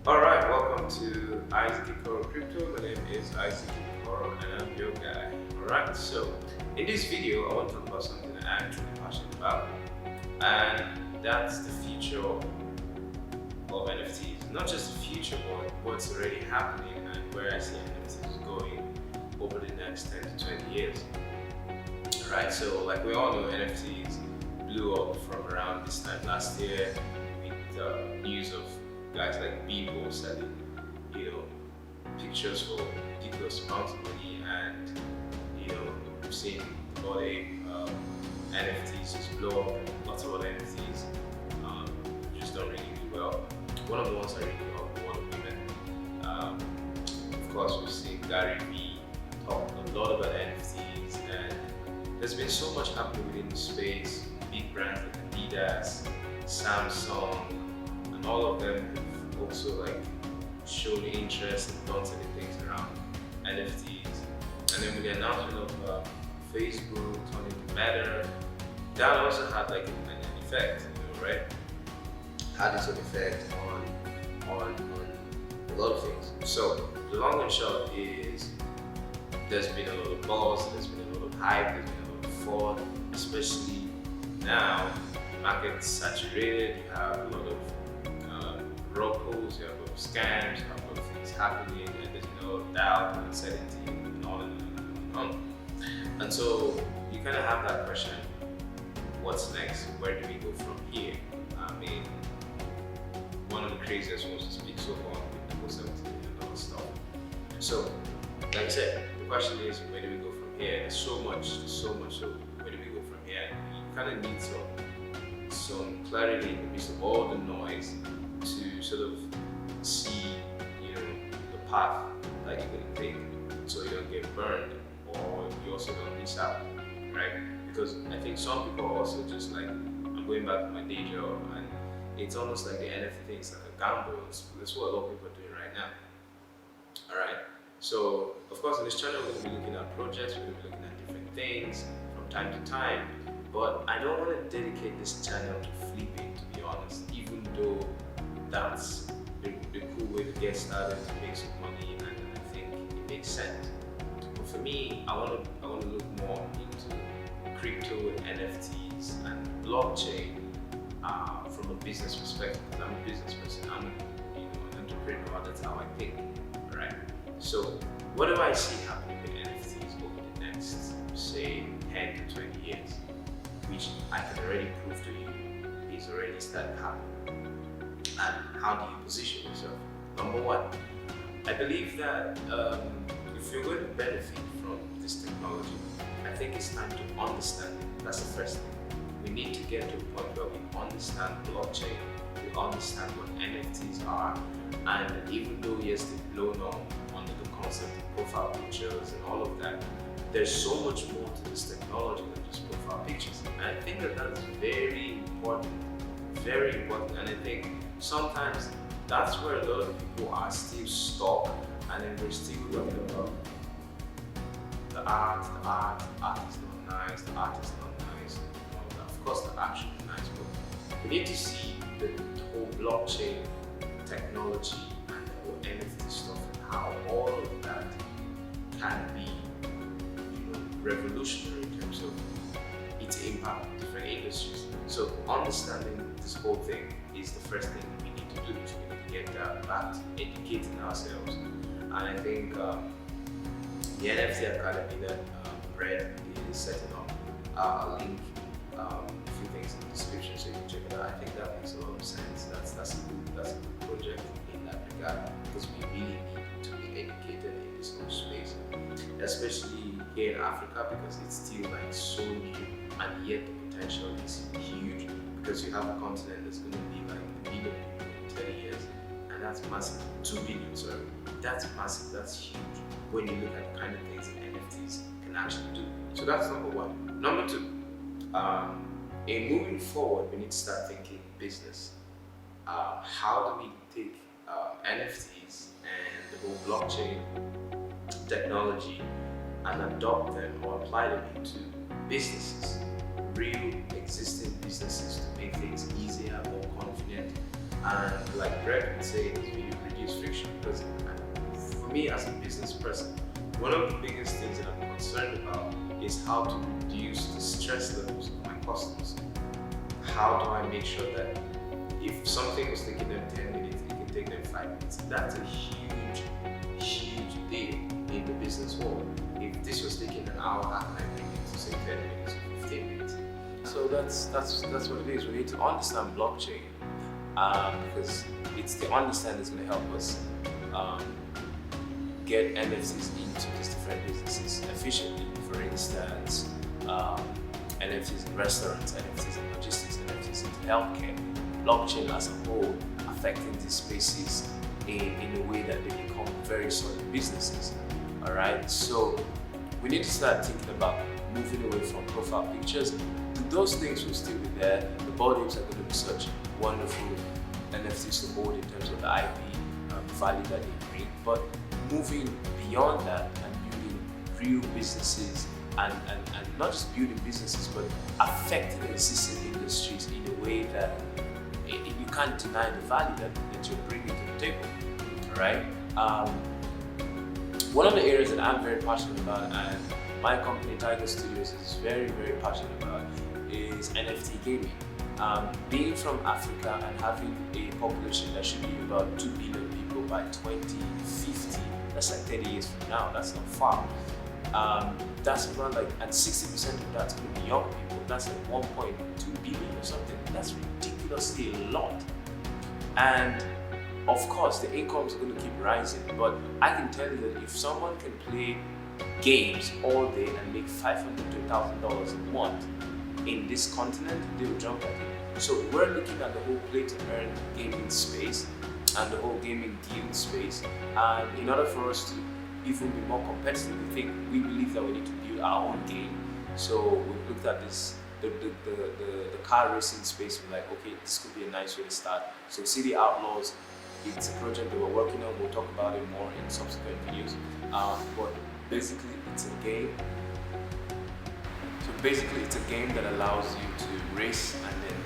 Alright, welcome to Isaac Ikoro Crypto. My name is Isaac Ikoro and I'm your guy. Alright, so in this video I want to talk about something that I'm truly passionate about, and that's the future of NFTs. Not just the future, but what's already happening and where I see NFTs going over the next 10 to 20 years. Alright, so like we all know, NFTs blew up from around this time last year with news of guys like people selling, pictures for ridiculous amounts of money, and we've seen Bored Ape NFTs just blow up, and lots of other NFTs just don't really do well. One of the ones I really love, one of women. Of course, we've seen Gary Vee talk a lot about NFTs, and there's been so much happening within the space. Big brands like Adidas, Samsung, and all of them have also shown interest and done certain things around NFTs. And then with the announcement of Facebook turning to Meta, that also had an effect, right? Had its own effect on a lot of things. So the long and short is there's been a lot of buzz, there's been a lot of hype, there's been a lot of fun, especially now. The market's saturated, you have a lot of rug pulls, you have a lot of scams, you have a lot of things happening, and there's been a lot of doubt and uncertainty and on and on and on. And so you kind of have that question, what's next? Where do we go from here? I mean, one of the craziest ones to speak so far with the whole 17 million stuff. So, like I said, the question is, where do we go from here? There's so much, so where do we go from here? You kind of need some clarity in the midst of all the noise to sort of see, the path that you're going to take, so you don't get burned or you also don't miss out, right? Because I think some people are also just I'm going back to my day job, and it's almost like the NFT thing is like a gamble. That's what a lot of people are doing right now. Alright, so of course in this channel we're going to be looking at projects, we're going to be looking at different things from time to time, but I don't want to dedicate this channel to flipping, to be honest, even though that's the cool way to get started, to make some money, and I think it makes sense. But for me, I want to look more into crypto and NFTs and blockchain from a business perspective. I'm a business person, I'm an entrepreneur, that's how I think, right? So what do I see happening with NFTs over the next, say, 10 to 20 years, which I can already prove to you is already started happening? And how do you position yourself? Number one, I believe that if you're going to benefit from this technology, I think it's time to understand it. That's the first thing. We need to get to a point where we understand blockchain, we understand what NFTs are, and even though yes, they've blown up under the concept of profile pictures and all of that, there's so much more to this technology than just profile pictures. And I think that that's very important, and I think sometimes that's where a lot of people are still stuck, and then we're still talking about the art is not nice, the art is not nice, and all that. Of course the art should be nice, but we need to see the whole blockchain technology and the whole NFT stuff and how all of that can be revolutionary in terms of its impact on different industries. So understanding this whole thing is the first thing we need to do. So we need to get that back to educating ourselves. And I think the NFT Academy that Red is setting up, I'll link a few things in the description so you can check it out. I think that makes a lot of sense. That's a good project in that regard, because we really need to be educated in this whole space, especially here in Africa, because it's still so new, and yet the potential is huge, because you have a continent that's going to be a billion people in 30 years, and that's massive. 2 billion, sorry. That's massive, that's huge when you look at the kind of things that NFTs can actually do. So that's number one. Number two, in moving forward, we need to start thinking business. How do we take NFTs and the whole blockchain technology and adopt them or apply them into businesses, real existing businesses, to make things easier, more convenient, And like Brett would say, is we reduce friction. Because for me as a business person, one of the biggest things that I'm concerned about is how to reduce the stress levels of my customers. How do I make sure that if something was taking them 10 minutes, it can take them 5 minutes? That's a huge, huge deal in the business world. If this was taking an hour, how can I bring it to say 10 minutes or 15 minutes? So that's what it is. We need to understand blockchain because it's the understanding that's going to help us get NFTs into these different businesses efficiently. For instance, NFTs in restaurants, NFTs in logistics, NFTs in healthcare, blockchain as a whole affecting these spaces in a way that they become very solid businesses. All right, so we need to start thinking about moving away from profile pictures. Those things will still be there. The board games are going to be such wonderful NFTs to hold in terms of the IP value that they bring, but moving beyond that and building real businesses and not just building businesses but affecting existing industries in a way that you can't deny the value that you're bringing to the table. All right. One of the areas that I'm very passionate about and my company Tiger Studios is very, very passionate about is NFT gaming. Being from Africa and having a population that should be about 2 billion people by 2050, that's like 30 years from now, that's not far. That's around like, and 60% of that's going to be young people, that's like 1.2 billion or something. That's ridiculously a lot. And of course, the incomes are going to keep rising, but I can tell you that if someone can play games all day and make $500 to $1,000 a month in this continent, they'll jump at it. So we're looking at the whole play to earn gaming space and the whole gaming guild space. And in order for us to even be more competitive, we believe that we need to build our own game. So we've looked at this, the car racing space. We're like, okay, this could be a nice way to start. So City Outlaws, it's a project that we're working on. We'll talk about it more in subsequent videos. But basically, it's a game. So basically, it's a game that allows you to race and then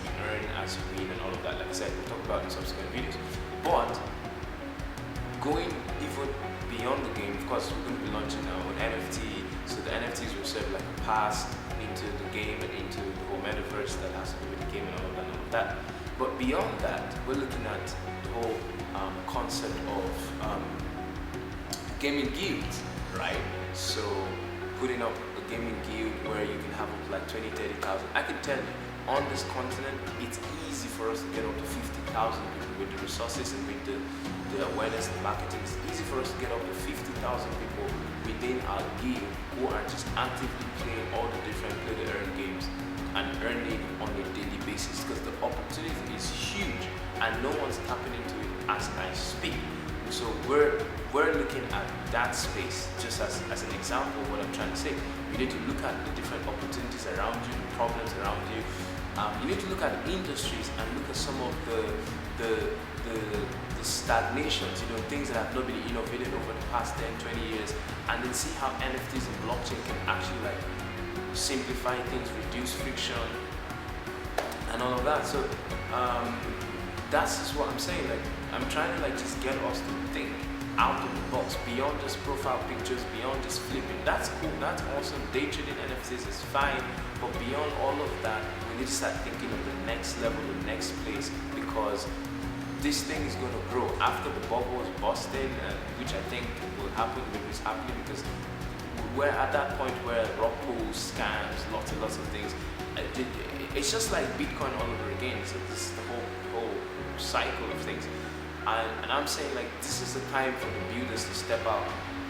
you earn as you win and all of that. Like I said, we'll talk about it in subsequent videos. But going even beyond the game, of course, we're going to be launching now an NFT. So the NFTs will serve like a pass into the game and into the whole metaverse that has to do with the game and all of that. But beyond that, we're looking at the whole concept of gaming guilds, right? So putting up a gaming guild where you can have up to like 20, 30,000. I can tell you, on this continent, it's easy for us to get up to 50,000 people with the resources and with the awareness and marketing. It's easy for us to get up to 50,000 people within our guild who are just actively playing all the different play-to-earn games and earning on a daily basis, because the opportunity is huge and no one's tapping into it as I speak. So we're looking at that space just as an example of what I'm trying to say. You need to look at the different opportunities around you, the problems around you. You need to look at industries and look at some of the stagnations, things that have not been innovated over the past 10, 20 years, and then see how NFTs and blockchain can actually like simplify things, reduce friction, and all of that. So that's just what I'm saying. Like, I'm trying to like just get us to think out of the box, beyond just profile pictures, beyond just flipping. That's cool, that's awesome. Day trading NFTs is fine, but beyond all of that, we need to start thinking of the next level, the next place, because this thing is going to grow after the bubble is busting, which I think will happen, maybe it's happening, because we're at that point where rock pools, scams, lots and lots of things. It's just like Bitcoin all over again. So this is the whole cycle of things. And I'm saying, like, this is the time for the builders to step out.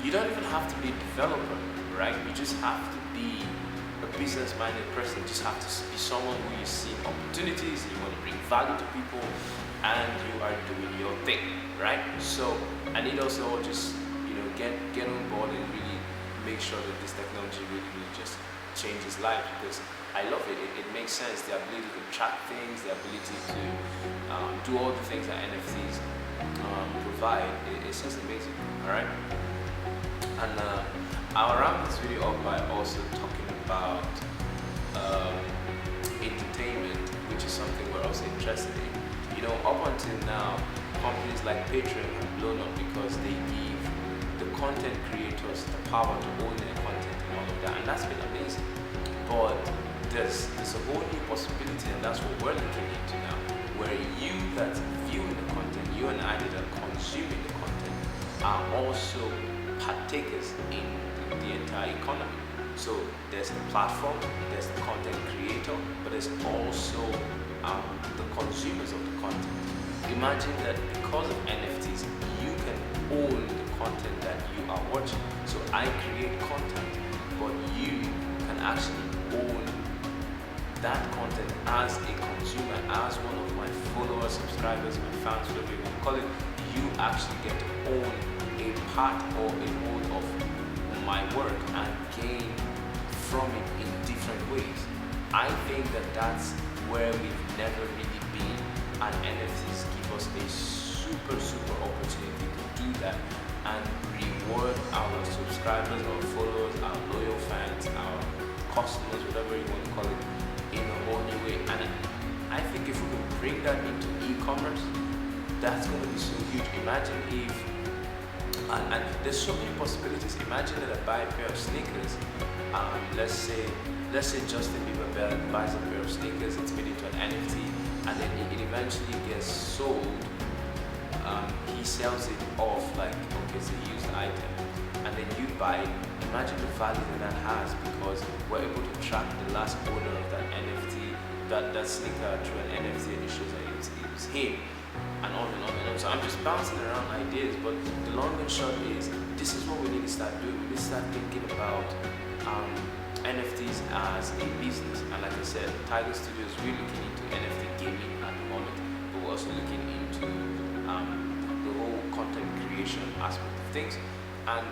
You don't even have to be a developer, right? You just have to be a business-minded person. You just have to be someone who you see opportunities, you want to bring value to people, and you are doing your thing, right? So I need also just get on board and really make sure that this technology really just changes lives, because I love it. It makes sense. The ability to track things, the ability to do all the things that NFTs provide, it's just amazing. All right. And I'll wrap this video up by also talking about entertainment, which is something we're also interested in. Up until now, companies like Patreon have blown up because they give the content creators the power to own their content and all of that, and that's been amazing. But there's a whole new possibility, and that's what we're looking into now, where you that's viewing the content, you and I that are consuming the content, are also partakers in the entire economy. So there's the platform, there's the content creator, but there's also the consumers of the content. Imagine that because of NFTs, you can own the content that you are watching. So I create content, but you can actually own that content as a consumer, as one of my followers, subscribers, my fans, whatever you want to call it. You actually get to own a part or a hold of my work and gain from it in different ways. I think that that's where we've never really been, and NFTs give us a super opportunity to do that and reward our subscribers, our followers, our loyal fans, our customers, whatever you want to call it, in a whole new way. And I think if we can bring that into e-commerce, that's going to be so huge. Imagine if, and there's so many possibilities. Imagine that I buy a pair of sneakers. Let's say Justin Bieber buys a pair of sneakers. It's made into an NFT, and then it eventually gets sold. He sells it off like, okay, it's a used item, and then you buy it. Imagine the value that has, because we're able to track the last owner of that NFT, that sneaker through an NFT, and it shows that it was him, and on and on and on. So I'm just bouncing around ideas, but the long and short is, this is what we need to start doing. We need to start thinking about NFTs as a business. And like I said, Tiger Studios, we're looking into NFT gaming at the moment, but we're also looking into the whole content creation aspect of things. And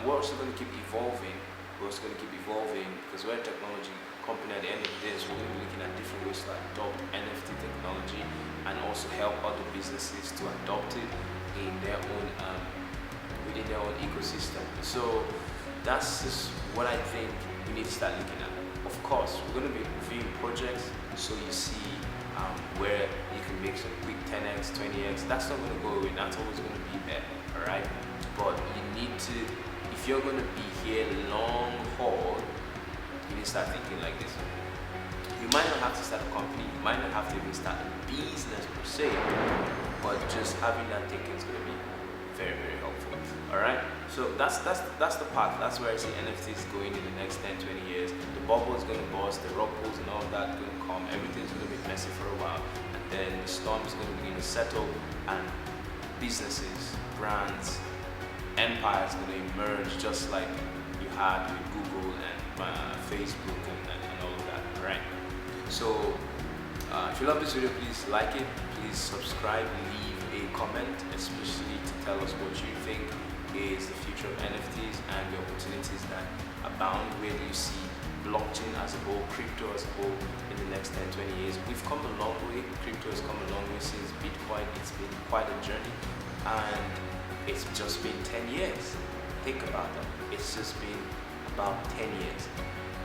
we're also going to keep evolving. We're also going to keep evolving because we're a technology company at the end of the day, so we're going to be looking at different ways to adopt NFT technology and also help other businesses to adopt it in their own within their own ecosystem. So that's just what I think we need to start looking at. Of course, we're going to be reviewing projects, so you see where you can make some quick 10x, 20x. That's not going to go away. That's always going to be there, all right? But you need to, if you're going to be here long haul, you need to start thinking like this. You might not have to start a company, you might not have to even start a business per se, but just having that thinking is going to be very helpful. All right, so that's the path. That's where I see NFTs going in the next 10-20 years. The bubble is going to burst, the rug pulls and all of that going to come. Everything's going to be messy for a while, and then the storm is going to begin to settle, and businesses, brands, empires going to emerge, just like you had with Google and Facebook and all of that. All right. So if you love this video, please like it, please subscribe, leave a comment, especially to tell us what you think is the future of NFTs and the opportunities that abound. Where do you see blockchain as a whole, crypto as a whole in the next 10-20 years? We've come a long way. Crypto has come a long way since Bitcoin. It's been quite a journey, and it's just been 10 years. Think about that. It's just been about 10 years.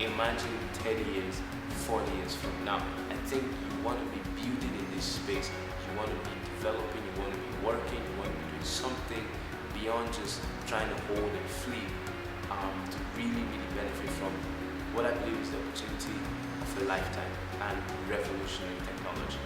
Imagine 30 years, 40 years from now. I think you want to be building in this space. You want to be developing, you want to be working, you want to be doing something beyond just trying to hold and flip, to really benefit from what I believe is the opportunity of a lifetime and revolutionary technology.